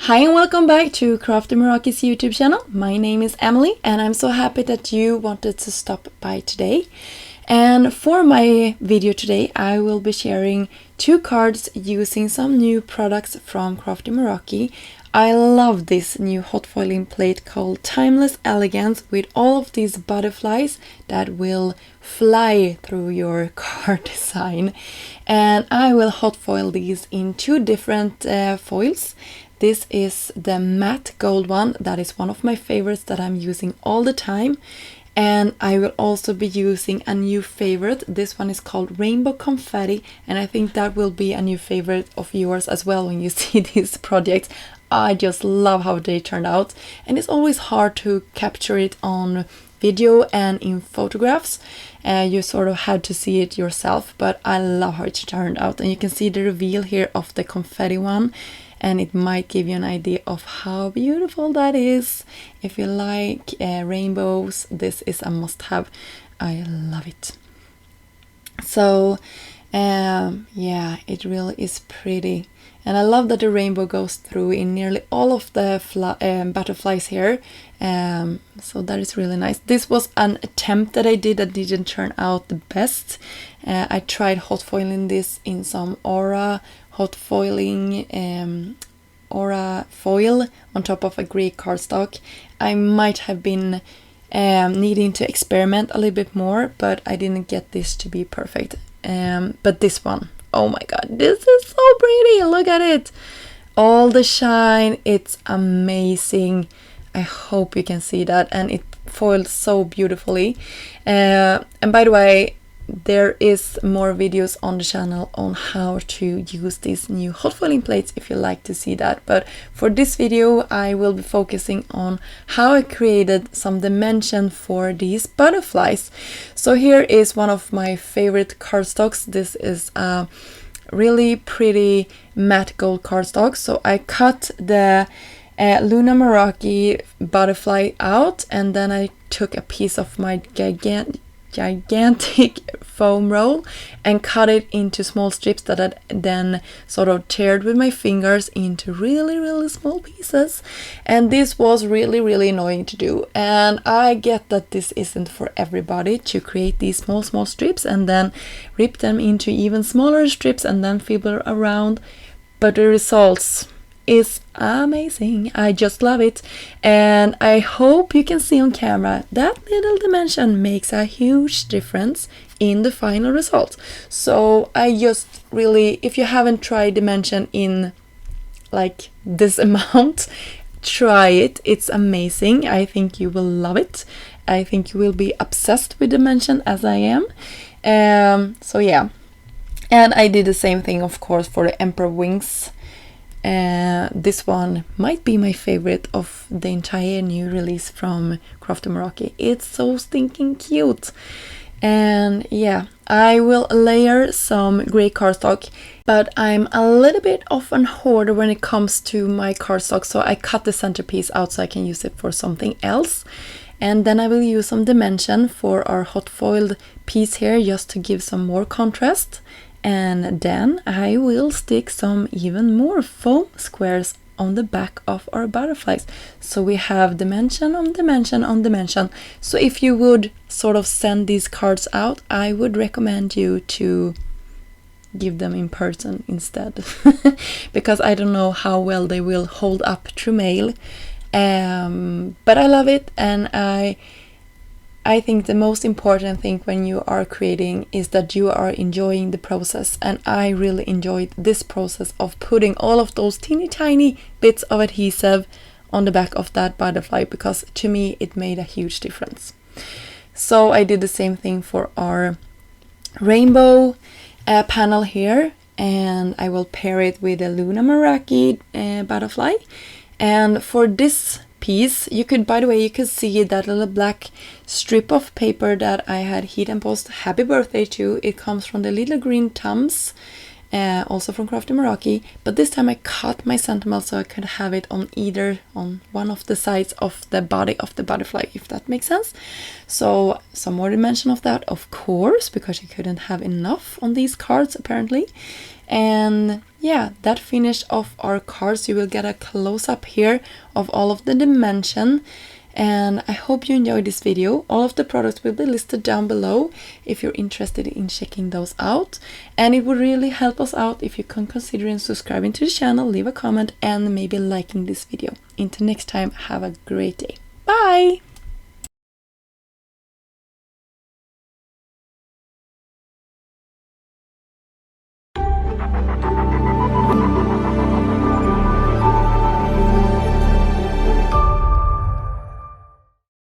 Hi and welcome back to Crafty Meraki's YouTube channel. My name is Emelie and I'm so happy that you wanted to stop by today. And for my video today I will be sharing 2 cards using some new products from Crafty Meraki. I love this new hot foiling plate called Timeless Elegance with all of these butterflies that will fly through your card design. And I will hot foil these in 2 different foils. This is the matte gold one, that is one of my favorites that I'm using all the time. And I will also be using a new favorite. This one is called Rainbow Confetti, and I think that will be a new favorite of yours as well when you see these projects. I just love how they turned out, and it's always hard to capture it on video and in photographs. You sort of had to see it yourself, but I love how it turned out. And you can see the reveal here of the confetti one, and it might give you an idea of how beautiful that is. If you like rainbows, this is a must-have. I love it. So yeah, it really is pretty, and I love that the rainbow goes through in nearly all of the butterflies here. So that is really nice. This was an attempt that I did that didn't turn out the best. I tried hot foiling this in some aura hot foiling aura foil on top of a grey cardstock. I might have been needing to experiment a little bit more, but I didn't get this to be perfect. But this one, oh my god, this is so pretty. Look at it, all the shine, it's amazing. I hope you can see that, and it foiled so beautifully. And by the way, there is more videos on the channel on how to use these new hot foiling plates if you like to see that. But for this video I will be focusing on how I created some dimension for these butterflies. So here is one of my favorite cardstocks. This is a really pretty matte gold cardstock. So I cut the Luna Meraki butterfly out, and then I took a piece of my gigantic foam roll and cut it into small strips that I then sort of teared with my fingers into really small pieces. And this was really annoying to do, and I get that this isn't for everybody to create these small strips and then rip them into even smaller strips and then fiddle around, but the results is amazing. I just love it, and I hope you can see on camera that little dimension makes a huge difference in the final result. So I just really, if you haven't tried dimension in like this amount, try it. It's amazing. I think you will love it. I think you will be obsessed with dimension as I am. So yeah, and I did the same thing of course for the emperor wings. This one might be my favorite of the entire new release from Crafty Meraki. It's so stinking cute. And yeah, I will layer some grey cardstock, but I'm a little bit of an hoarder when it comes to my cardstock, so I cut the centerpiece out so I can use it for something else. And then I will use some dimension for our hot foiled piece here just to give some more contrast. And then I will stick some even more foam squares on the back of our butterflies. So we have dimension on dimension on dimension. So if you would sort of send these cards out, I would recommend you to give them in person instead. Because I don't know how well they will hold up through mail. But I love it, and I think the most important thing when you are creating is that you are enjoying the process, and I really enjoyed this process of putting all of those teeny tiny bits of adhesive on the back of that butterfly, because to me it made a huge difference. So I did the same thing for our rainbow panel here, and I will pair it with a Luna Meraki butterfly. And for this piece, you could, by the way, you could see that little black strip of paper that I had heat embossed happy birthday to. It comes from the little green Tums, also from Crafty Meraki, but this time I cut my sentimental so I could have it on one of the sides of the body of the butterfly, if that makes sense. So some more dimension of that, of course, because you couldn't have enough on these cards apparently. And yeah, that finished off our cards. You will get a close-up here of all of the dimension. And I hope you enjoyed this video. All of the products will be listed down below if you're interested in checking those out. And it would really help us out if you can consider subscribing to the channel, leave a comment, and maybe liking this video. Until next time, have a great day. Bye!